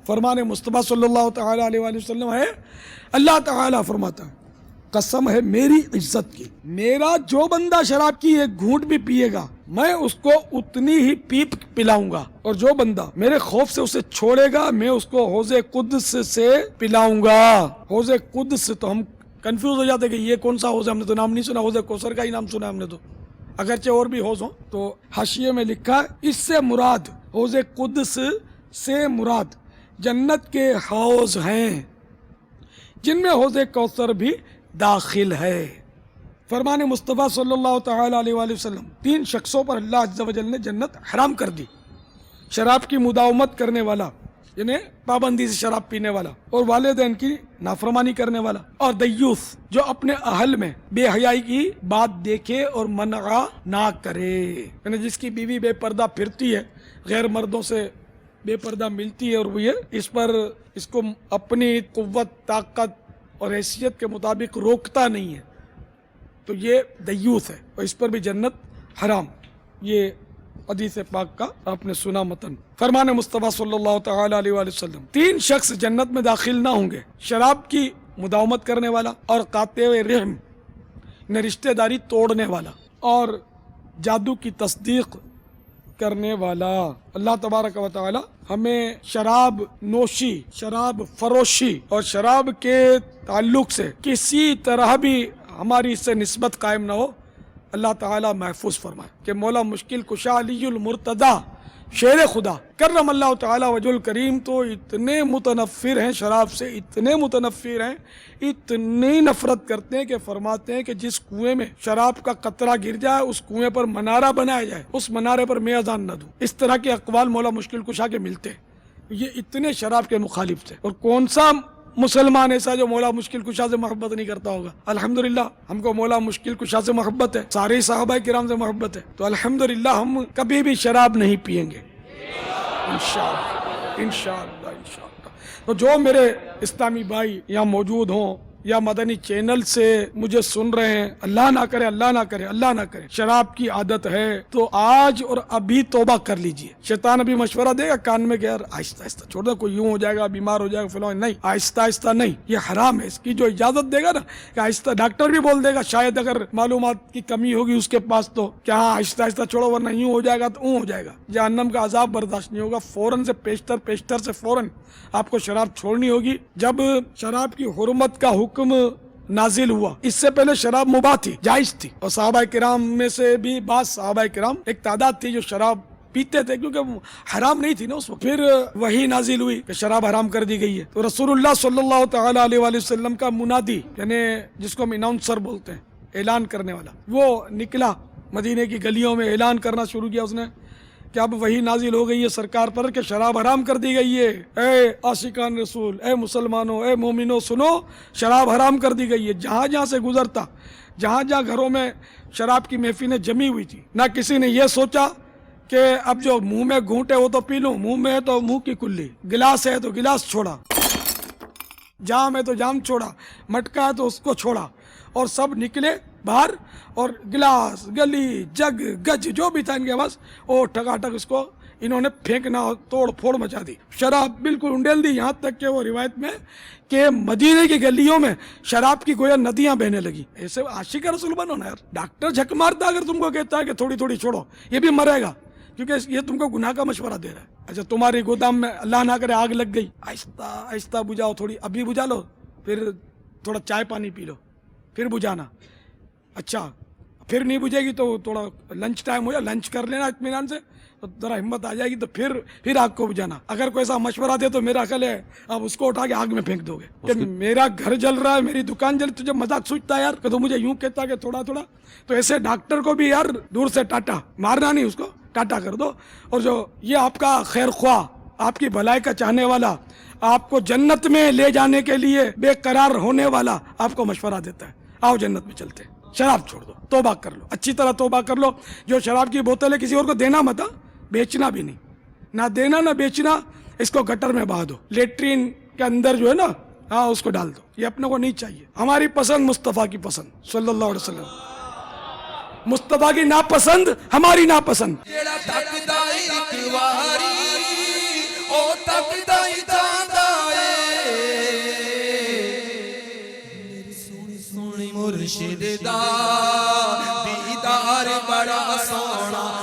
فرمان مصطفیٰ صلی اللہ تعالیٰ علیہ وآلہ وسلم ہے، اللہ تعالیٰ فرماتا ہے قسم ہے میری عزت کی، میرا جو بندہ شراب کی ایک گھونٹ بھی پیے گا میں اس کو اتنی ہی پیپ پلاؤں گا، اور جو بندہ میرے خوف سے اسے چھوڑے گا میں اس کو حوض قدس سے پلاؤں گا۔ حوض قدس تو ہم کنفیوز ہو جاتے کہ یہ کون سا حوض ہے، ہم نے تو نام نہیں سنا، حوض کوثر کا ہی نام سنا ہم نے تو، اگرچہ اور بھی حوض ہوں۔ تو حاشیے میں لکھا ہے اس سے مراد حوض قدس سے مراد جنت کے حوض ہیں جن میں حوض کوثر بھی داخل ہے۔ فرمان مصطفیٰ صلی اللہ تعالیٰ علیہ وآلہ وسلم، 3 شخصوں پر اللہ عز و جل نے جنت حرام کر دی: شراب کی مداومت کرنے والا یعنی پابندی سے شراب پینے والا، اور والدین کی نافرمانی کرنے والا، اور دیوث جو اپنے اہل میں بے حیائی کی بات دیکھے اور منع نہ کرے، یعنی جس کی بیوی بے پردہ پھرتی ہے، غیر مردوں سے بے پردہ ملتی ہے، اور وہ اس کو اپنی قوت طاقت اور حیثیت کے مطابق روکتا نہیں ہے، تو یہ دیوث ہے، اور اس پر بھی جنت حرام۔ یہ حدیث پاک کا آپ نے سنا متن۔ فرمان مصطفیٰ صلی اللہ تعالی علیہ وآلہ وسلم، 3 شخص جنت میں داخل نہ ہوں گے: شراب کی مداومت کرنے والا، اور قاطع رحم نے رشتہ داری توڑنے والا، اور جادو کی تصدیق کرنے والا۔ اللہ تبارک و تعالی ہمیں شراب نوشی، شراب فروشی اور شراب کے تعلق سے کسی طرح بھی ہماری اس سے نسبت قائم نہ ہو، اللہ تعالی محفوظ فرمائے کہ مولا مشکل کشا علی المرتضی شیر خدا کرم اللہ تعالی وجہ الکریم تو اتنے متنفر ہیں شراب سے، اتنے متنفر ہیں، اتنی نفرت کرتے ہیں کہ فرماتے ہیں کہ جس کنویں میں شراب کا قطرہ گر جائے اس کنویں پر منارہ بنایا جائے، اس منارے پر میں اذان نہ دوں۔ اس طرح کے اقوال مولا مشکل کشا کے ملتے ہیں، یہ اتنے شراب کے مخالف تھے۔ اور کون سا مسلمان ایسا جو مولا مشکل کشا سے محبت نہیں کرتا ہوگا؟ الحمدللہ ہم کو مولا مشکل کشا سے محبت ہے، سارے صحابہ کرام سے محبت ہے، تو الحمدللہ ہم کبھی بھی شراب نہیں پیئیں گے انشاءاللہ انشاءاللہ۔ تو جو میرے اسلامی بھائی یہاں موجود ہوں یا مدنی چینل سے مجھے سن رہے ہیں، اللہ نہ کرے اللہ نہ کرے اللہ نہ کرے شراب کی عادت ہے تو آج اور ابھی توبہ کر لیجئے۔ شیطان ابھی مشورہ دے گا کان میں کہ یار آہستہ آہستہ چھوڑ دو، کوئی یوں ہو جائے گا، بیمار ہو جائے گا، فلاں، نہیں، آہستہ آہستہ نہیں، یہ حرام ہے۔ اس کی جو اجازت دے گا نا کہ آہستہ، ڈاکٹر بھی بول دے گا شاید اگر معلومات کی کمی ہوگی اس کے پاس تو کہ ہاں آہستہ آہستہ چھوڑو ورنہ یوں ہو جائے گا تو اون ہو جائے گا، جہنم کا عذاب برداشت نہیں ہوگا، فوراً سے پیشتر سے فوراً آپ کو شراب چھوڑنی ہوگی۔ جب شراب کی حرمت کا حکم نازل ہوا اس سے پہلے شراب مباح تھی، جائز تھی، اور صحابہ کرام میں سے بھی بعض صحابہ کرام ایک تعداد تھی جو شراب پیتے تھے کیونکہ حرام نہیں تھی نا اس وقت۔ پھر وہی نازل ہوئی کہ شراب حرام کر دی گئی ہے، تو رسول اللہ صلی اللہ تعالی علیہ وآلہ وسلم کا منادی یعنی جس کو ہم اناؤنسر بولتے ہیں، اعلان کرنے والا، وہ نکلا مدینے کی گلیوں میں، اعلان کرنا شروع کیا اس نے کہ اب وہی نازل ہو گئی ہے سرکار پر کہ شراب حرام کر دی گئی ہے، اے عاشقان رسول، اے مسلمانوں، اے مومنوں سنو، شراب حرام کر دی گئی ہے۔ جہاں جہاں سے گزرتا، جہاں جہاں گھروں میں شراب کی محفلیں جمی ہوئی تھی، نہ کسی نے یہ سوچا کہ اب جو منہ میں گھونٹے وہ تو پی لوں، منہ میں ہے تو منہ کی کلی، گلاس ہے تو گلاس چھوڑا، جام ہے تو جام چھوڑا، مٹکا ہے تو اس کو چھوڑا، اور سب نکلے باہر، اور گلاس، گلی، جگ، گج جو بھی تھا ان کے پاس وہ ٹھگاٹک اس کو انہوں نے پھینکنا، توڑ پھوڑ مچا دی، شراب بالکل انڈیل دی، یہاں تک کہ وہ روایت میں کہ مدینے کی گلیوں میں شراب کی گویا ندیاں بہنے لگی۔ ایسے عاشق رسول بنو نا یار، ڈاکٹر جھک مارتا اگر تم کو کہتا ہے کہ تھوڑی تھوڑی چھوڑو، یہ بھی مرے گا کیونکہ یہ تم کو گناہ کا مشورہ دے رہا ہے۔ اچھا تمہاری گودام میں اللہ نہ کرے آگ لگ گئی، آہستہ آہستہ بجھاؤ، تھوڑی ابھی بجھا لو، پھر تھوڑا چائے پانی پی لو، پھر بجھانا، اچھا پھر نہیں بجھے گی تو تھوڑا لنچ ٹائم ہو جائے، لنچ کر لینا اطمینان سے، تو ذرا ہمت آ جائے گی تو پھر آگ کو بجھانا۔ اگر کوئی ایسا مشورہ دے تو میرا خیال ہے آپ اس کو اٹھا کے آگ میں پھینک دو گے کہ میرا گھر جل رہا ہے، میری دکان جل، تجھے مذاق سوچتا ہے یار کہ تو مجھے یوں کہتا کہ تھوڑا تھوڑا، تو ایسے ڈاکٹر کو بھی یار دور سے ٹاٹا مارنا نہیں، اس کو ٹاٹا کر دو۔ اور جو یہ آپ کا خیر خواہ، آپ کی بھلائی کا چاہنے والا، آپ کو جنت میں لے جانے کے لیے بے قرار ہونے والا آپ کو مشورہ دیتا ہے، آؤ جنت میں چلتے ہیں، شراب چھوڑ دو، توبہ کر لو، اچھی طرح توبہ کر لو۔ جو شراب کی بوتل ہے کسی اور کو دینا مت، بیچنا بھی نہیں، نہ دینا نہ بیچنا، اس کو گٹر میں بہا دو، لیٹرین کے اندر جو ہے نا، ہاں اس کو ڈال دو، یہ اپنے کو نہیں چاہیے۔ ہماری پسند مصطفیٰ کی پسند صلی اللہ علیہ وسلم، مصطفیٰ کی ناپسند ہماری ناپسند۔ مرشد دا دیدار بڑا سونا